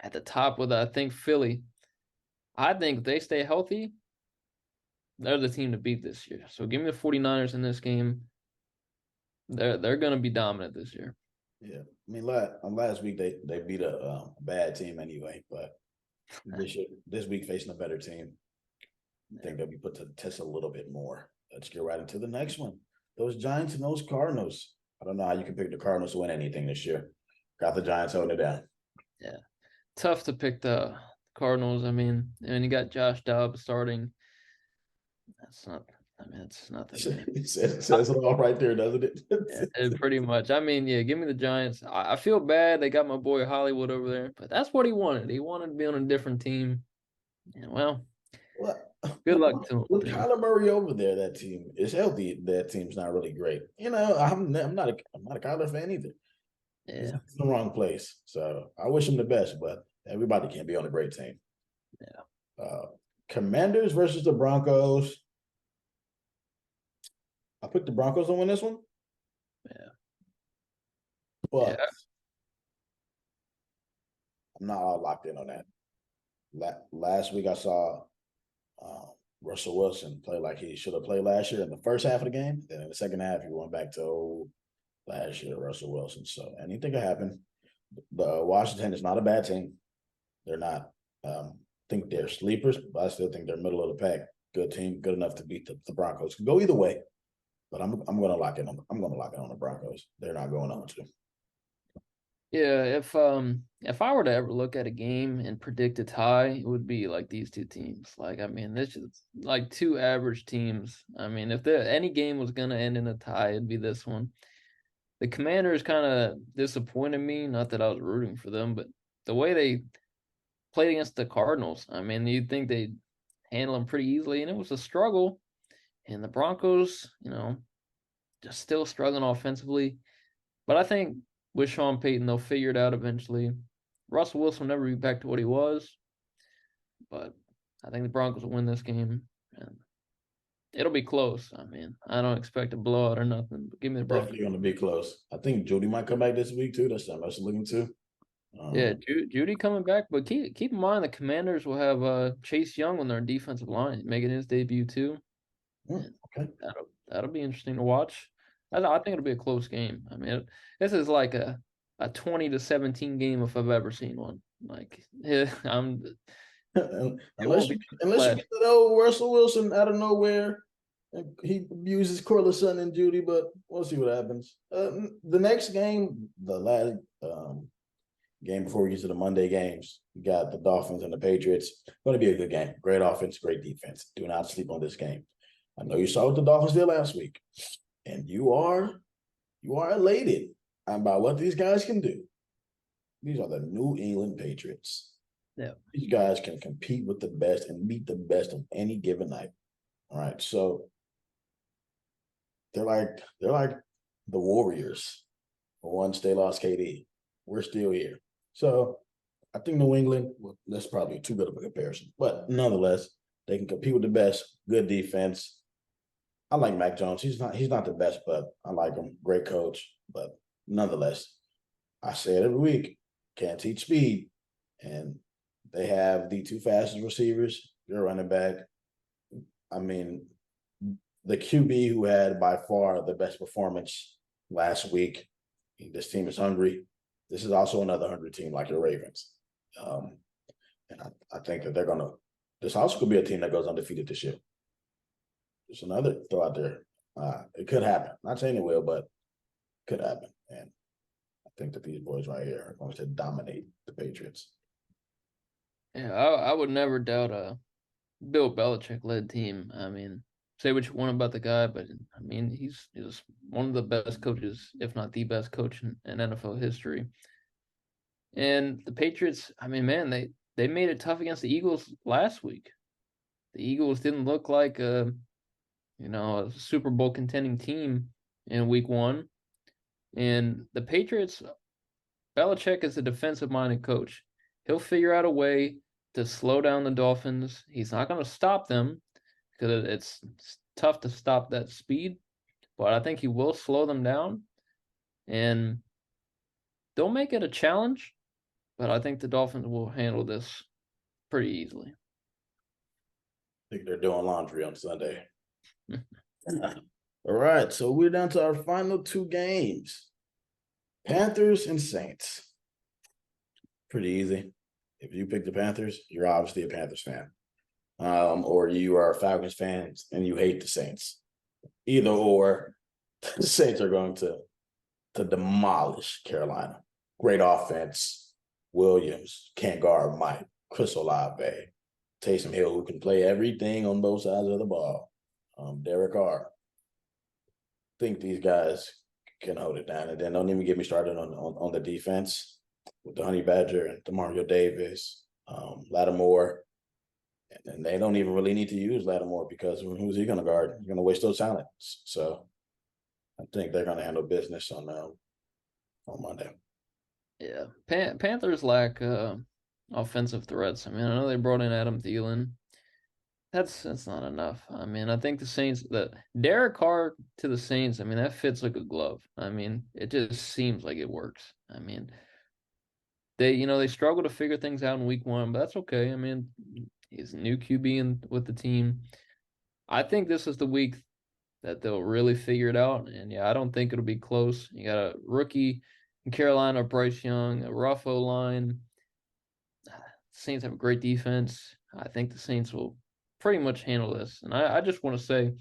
at the top with, I think, Philly. I think if they stay healthy, they're the team to beat this year. So give me the 49ers in this game. They're going to be dominant this year. Yeah. I mean, last week they beat a bad team anyway, but this week facing a better team. I think they'll be put to the test a little bit more. Let's get right into the next one. Those Giants and those Cardinals. I don't know how you can pick the Cardinals to win anything this year. Got the Giants holding it down. Yeah, tough to pick the Cardinals. I mean, and you got Josh Dobbs starting. That's not. I mean, it's nothing, man. It says it all right there, doesn't it? Yeah, pretty much. I mean, yeah, give me the Giants. I feel bad they got my boy Hollywood over there, but that's what he wanted. He wanted to be on a different team. And well, Well, good luck to him, with man. Kyler Murray over there, that team is healthy. That team's not really great. You know, I'm not a Kyler fan either. He's Yeah, in the wrong place. So I wish him the best, but everybody can't be on a great team. yeah, Commanders versus the Broncos. I picked the Broncos to win this one, yeah, yeah. but I'm not all locked in on that. Last week I saw uh, Russell Wilson play like he should have played last year in the first half of the game. Then in the second half, he went back to last year, Russell Wilson. So anything could happen. The Washington is not a bad team. They're not. Think they're sleepers, but I still think they're middle of the pack. Good team, good enough to beat the Broncos. Could go either way, but I'm going to lock in on the Broncos. They're not going on to. Yeah, if I were to ever look at a game and predict a tie, it would be like these two teams. Like, I mean, this is like two average teams. I mean, if there any game was gonna end in a tie, it'd be this one. The Commanders kind of disappointed me. Not that I was rooting for them, but the way they played against the Cardinals, I mean, you'd think they'd handle them pretty easily, and it was a struggle. And the Broncos, just still struggling offensively. But I think with Sean Payton, they'll figure it out eventually. Russell Wilson will never be back to what he was, but I think the Broncos will win this game, and it'll be close. I mean, I don't expect a blowout or nothing, but give me the Broncos. Definitely going to be close. I think Judy might come back this week too. That's something else to look into. Yeah, Judy coming back, but keep in mind the Commanders will have Chase Young on their defensive line making his debut too. Okay. That'll be interesting to watch. I think it'll be a close game. I mean, this is like a 20-17 game if I've ever seen one. Like, yeah, it unless won't you be unless you flash. get that old Russell Wilson out of nowhere, and he abuses Corliss Sutton and Judy, but we'll see what happens. The next game, the last game before we get to the Monday games, we got the Dolphins and the Patriots. Going to be a good game. Great offense, great defense. Do not sleep on this game. I know you saw what the Dolphins did last week, and you are elated about what these guys can do. These are the New England Patriots. Yeah, These guys can compete with the best and beat the best on any given night. All right, so they're like the Warriors. Once they lost KD, we're still here. So I think New England. Well, that's probably too good of a comparison, but nonetheless, they can compete with the best. Good defense. I like Mac Jones. He's not the best, but I like him. Great coach, but nonetheless, I say it every week. Can't teach speed, and they have the two fastest receivers. Your running back. I mean, the QB who had by far the best performance last week. This team is hungry. This is also another hungry team like the Ravens. And I think that they're going to – this also could be a team that goes undefeated this year. Just another throw out there. It could happen. Not saying it will, but it could happen. And I think that these boys right here are going to dominate the Patriots. yeah. I would never doubt a Bill Belichick led team. I mean, say what you want about the guy, but I mean, he's one of the best coaches, if not the best coach in NFL history. And the Patriots, I mean, man, they made it tough against the Eagles last week. The Eagles didn't look like a Super Bowl contending team in week one. And the Patriots, Belichick is a defensive minded coach. He'll figure out a way to slow down the Dolphins. He's not going to stop them because it's tough to stop that speed, but I think he will slow them down and they'll make it a challenge. But I think the Dolphins will handle this pretty easily. I think they're doing laundry on Sunday. All right, so we're down to our final two games. Panthers and Saints. Pretty easy. If you pick the Panthers, you're obviously a Panthers fan. or you are Falcons fans and you hate the Saints. Either or, the Saints are going to demolish Carolina. Great offense. Williams can't guard Mike. Chris Olave, Taysom Hill, who can play everything on both sides of the ball. Derek Carr. Think these guys can hold it down. And then don't even get me started on the defense with the Honey Badger and Demario Davis, Lattimore. And they don't even really need to use Lattimore because who's he going to guard? He's going to waste those talents. So I think they're going to handle business on Monday. Yeah, Panthers lack offensive threats. I mean, I know they brought in Adam Thielen. That's not enough. I mean, I think the Saints, the Derek Carr to the Saints, I mean, that fits like a glove. I mean, it just seems like it works. I mean, they struggle to figure things out in week one, but that's okay. I mean, he's a new QB with the team. I think this is the week that they'll really figure it out. And yeah, I don't think it'll be close. You got a rookie in Carolina, Bryce Young, a rough O line. Saints have a great defense. I think the Saints will pretty much handle this. And I just want to say,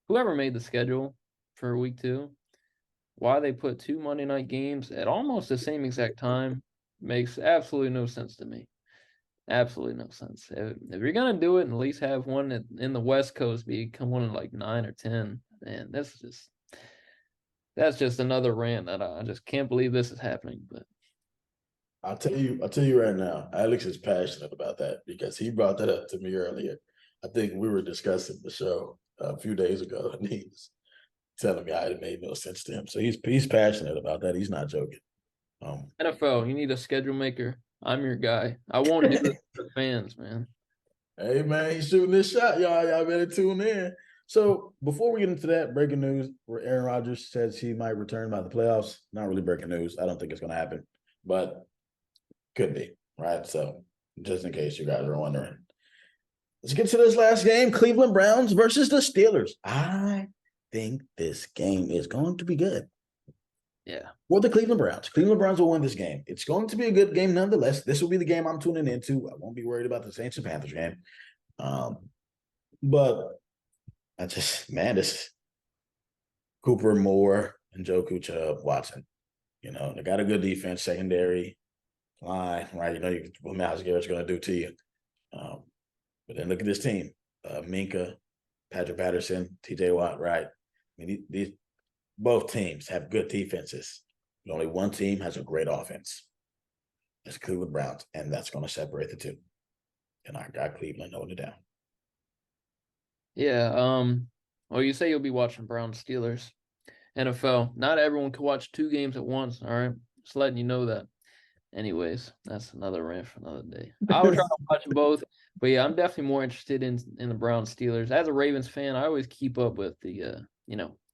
whoever made the schedule for week 2, why they put 2 Monday night games at almost the same exact time makes absolutely no sense to me. Absolutely no sense. If you're gonna do it and at least have one in the West Coast become one in like 9 or 10, man, that's just another rant that I just can't believe this is happening. But I'll tell you right now, Alex is passionate about that because he brought that up to me earlier. I think we were discussing the show a few days ago, and he was telling me how it made no sense to him. So he's passionate about that. He's not joking. NFL, you need a schedule maker. I'm your guy. I won't do this for the fans, man. Hey man, he's shooting this shot, y'all. Y'all better tune in. So before we get into that, breaking news where Aaron Rodgers says he might return by the playoffs. Not really breaking news. I don't think it's going to happen, but could be, right? So just in case you guys are wondering. Let's get to this last game, Cleveland Browns versus the Steelers. I think this game is going to be good. Yeah. For the Cleveland Browns. Cleveland Browns will win this game. It's going to be a good game nonetheless. This will be the game I'm tuning into. I won't be worried about the Saints and Panthers game. But I just, man, this Cooper Moore and Joku Chubb Watson. They got a good defense, secondary line, right? What Myles Garrett's going to do to you. But then look at this team: Minka, Patrick Patterson, T.J. Watt, right? I mean, these both teams have good defenses, but only one team has a great offense. It's Cleveland Browns, and that's going to separate the two. And I got Cleveland holding it down. Yeah. Well, you say you'll be watching Browns Steelers. NFL. Not everyone can watch 2 games at once. All right. Just letting you know that. Anyways, that's another rant for another day. I will try to watch them both. But yeah, I'm definitely more interested in the Browns Steelers. As a Ravens fan, I always keep up with the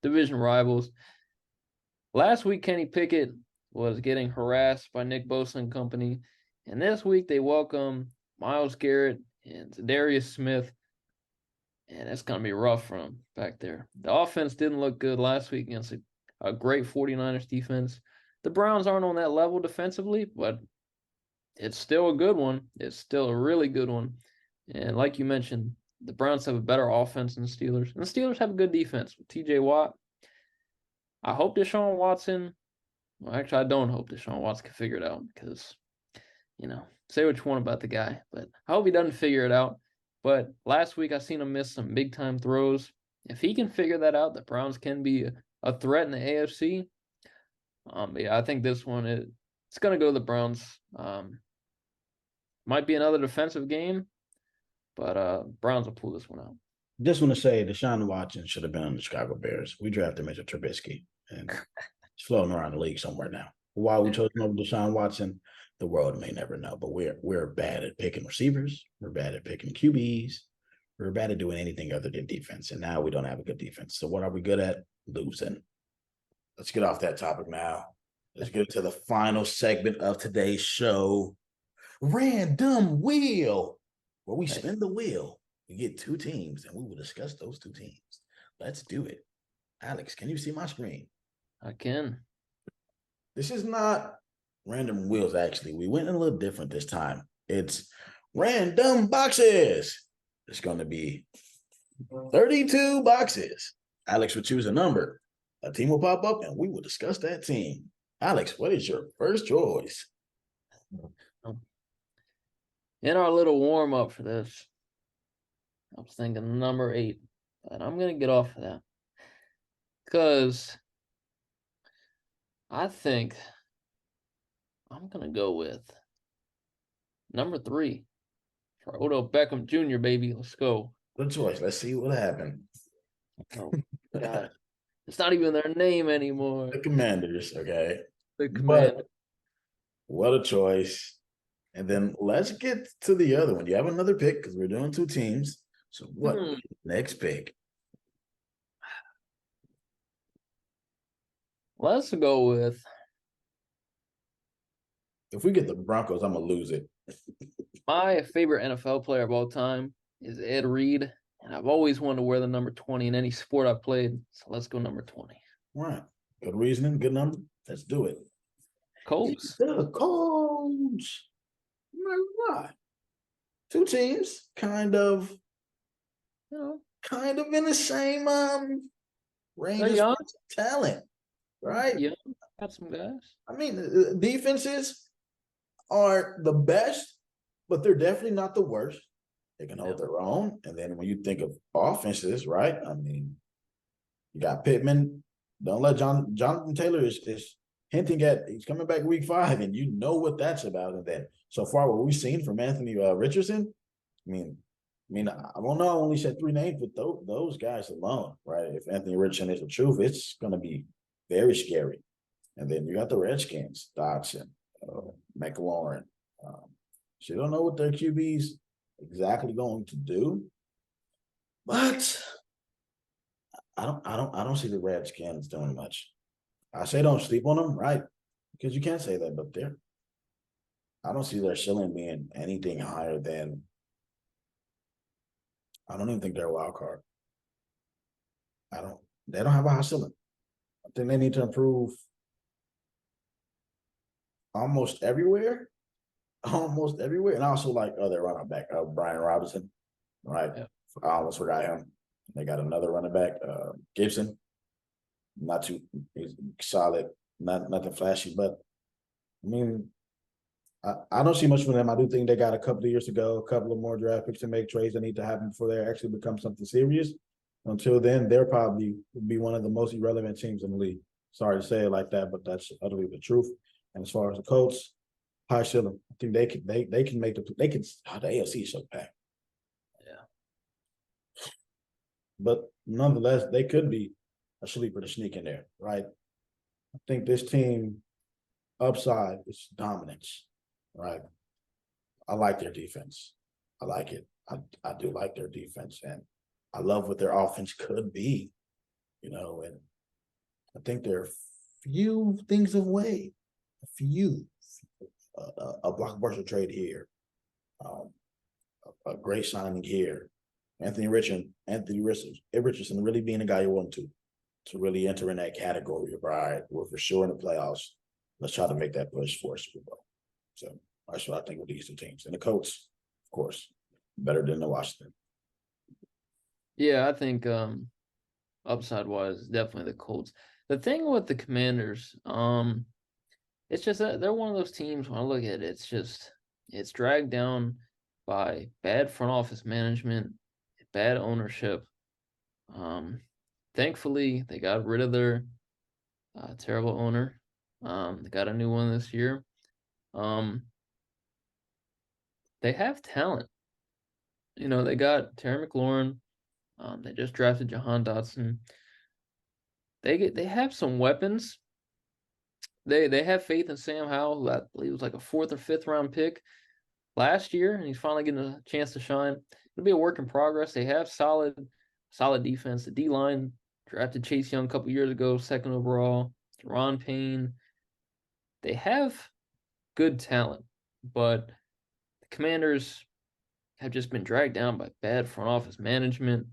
division rivals. Last week, Kenny Pickett was getting harassed by Nick Bosa and company. And this week they welcome Myles Garrett and Darius Smith. And it's going to be rough for them back there. The offense didn't look good last week against a great 49ers defense. The Browns aren't on that level defensively, but it's still a good one. It's still a really good one. And like you mentioned, the Browns have a better offense than the Steelers. And the Steelers have a good defense with T.J. Watt. I hope Deshaun Watson – well, actually, I don't hope Deshaun Watson can figure it out because, say what you want about the guy. But I hope he doesn't figure it out. But last week, I seen him miss some big-time throws. If he can figure that out, the Browns can be a threat in the AFC. Yeah, I think this one, it's going to go to the Browns. Might be another defensive game, but Browns will pull this one out. Just want to say Deshaun Watson should have been on the Chicago Bears. We drafted Mr. Trubisky, and he's floating around the league somewhere now. Why we chose him over Deshaun Watson, the world may never know. But we're bad at picking receivers. We're bad at picking QBs. We're bad at doing anything other than defense. And now we don't have a good defense. So what are we good at? Losing. Let's get off that topic now. Let's get to the final segment of today's show. Random Wheel, where we spin the wheel. We get 2 teams, and we will discuss those 2 teams. Let's do it. Alex, can you see my screen? I can. This is not random wheels, actually. We went a little different this time. It's random boxes. It's going to be 32 boxes. Alex will choose a number. A team will pop up, and we will discuss that team. Alex, what is your first choice? In our little warm up for this, I was thinking number 8, but I'm gonna get off of that because I think I'm gonna go with number 3 for Odell Beckham Jr. Baby. Let's go. Good choice. Let's see what happened. Oh God, it's not even their name anymore. The Commanders, okay. The But Command. what a choice. And then let's get to the other one. You have another pick because we're doing 2 teams. So what next pick? Let's go with. If we get the Broncos, I'm gonna lose it. My favorite NFL player of all time is Ed Reed, and I've always wanted to wear the number 20 in any sport I've played. So let's go number 20. All right. Good reasoning, good number. Let's do it. Colts. The Colts. All right. 2 teams, kind of in the same range as talent, right? Yeah, got some guys. I mean, defenses are the best, but they're definitely not the worst. They can hold their own. And then when you think of offenses, right? I mean, you got Pittman. Don't let Jonathan Taylor is hinting at he's coming back week 5, and you know what that's about. And then so far, what we've seen from Anthony Richardson, I mean, I don't know. I only said 3 names, but those guys alone, right? If Anthony Richardson is the truth, it's going to be very scary. And then you got the Redskins, Dodson, McLaurin. So you don't know what their QBs exactly going to do, but I don't see the Redskins doing much. I say don't sleep on them, right? Because you can't say that, but I don't see their ceiling being anything higher than. I don't even think they're a wild card. They don't have a high ceiling. I think they need to improve almost everywhere. And I also like other running back, Brian Robinson, right? Yeah. I almost forgot him. They got another running back, Gibson. Not too solid, nothing flashy, but I mean, I don't see much from them. I do think they got a couple of years to go, a couple of more draft picks to make trades that need to happen before they actually become something serious. Until then, they'll probably be one of the most irrelevant teams in the league. Sorry to say it like that, but that's utterly the truth. And as far as the Colts, high ceiling. I think they can make the AFC is so packed. Yeah. But nonetheless, they could be a sleeper to sneak in there, right? I think this team upside is dominance, right? I like their defense. I like it. I do like their defense, and I love what their offense could be, and I think there are few things away, a blockbuster trade here, a great signing here. Anthony Richardson really being a guy you want to really enter in that category of, right, we're for sure in the playoffs. Let's try to make that push for a Super Bowl. So that's what I think with these 2 teams. And the Colts, of course, better than the Washington. Yeah, I think upside wise, definitely the Colts. The thing with the Commanders, it's just that they're one of those teams when I look at it, it's dragged down by bad front office management, bad ownership. Thankfully, they got rid of their terrible owner. They got a new one this year. They have talent. They got Terry McLaurin. They just drafted Jahan Dotson. They have some weapons. They have faith in Sam Howell, who I believe was like a 4th or 5th round pick last year, and he's finally getting a chance to shine. It'll be a work in progress. They have solid defense. The D line drafted Chase Young a couple years ago, 2nd overall. Ron Payne. They have good talent, but the Commanders have just been dragged down by bad front office management.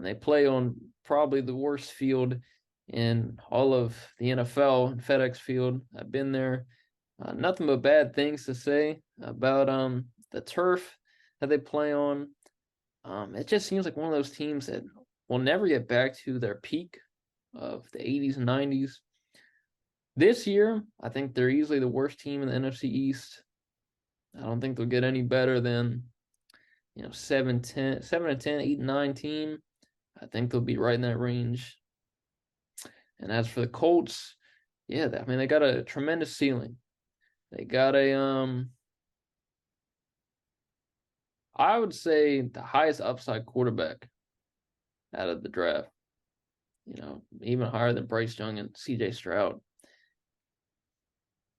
They play on probably the worst field in all of the NFL, FedEx Field. I've been there. Nothing but bad things to say about the turf that they play on. It just seems like one of those teams that will never get back to their peak of the 80s and 90s. This year, I think they're easily the worst team in the NFC East. I don't think they'll get any better than 7-10, 7-10, 8-9 team. I think they'll be right in that range. And as for the Colts, yeah, I mean they got a tremendous ceiling. They got I would say the highest upside quarterback out of the draft. Even higher than Bryce Young and CJ Stroud.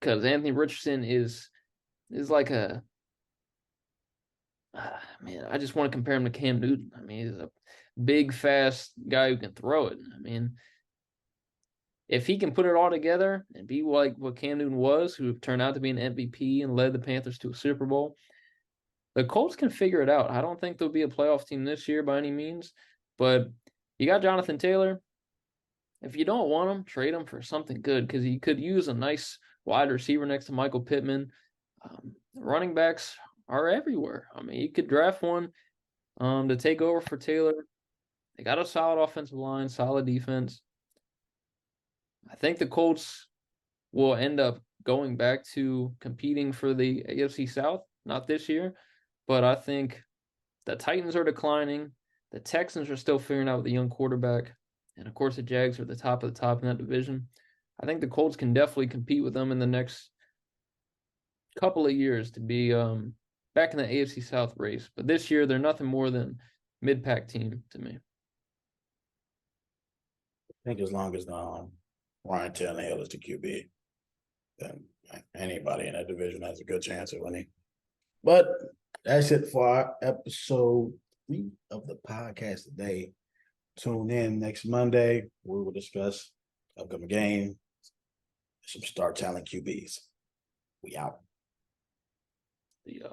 Because Anthony Richardson is like a man, I just want to compare him to Cam Newton. I mean, he's a big, fast guy who can throw it. I mean, if he can put it all together and be like what Cam Newton was, who turned out to be an MVP and led the Panthers to a Super Bowl, the Colts can figure it out. I don't think they'll be a playoff team this year by any means, but you got Jonathan Taylor. If you don't want him, trade him for something good because he could use a nice wide receiver next to Michael Pittman. Running backs are everywhere. I mean, you could draft one to take over for Taylor. They got a solid offensive line, solid defense. I think the Colts will end up going back to competing for the AFC South, not this year, but I think the Titans are declining. The Texans are still figuring out the young quarterback. And of course, the Jags are the top of the top in that division. I think the Colts can definitely compete with them in the next couple of years to be back in the AFC South race. But this year, they're nothing more than mid-pack team to me. I think as long as Ryan Tannehill is the QB, then anybody in that division has a good chance of winning. But that's it for our episode 3 of the podcast today. Tune in next Monday. We will discuss upcoming game, some star talent QBs. We out. Yeah.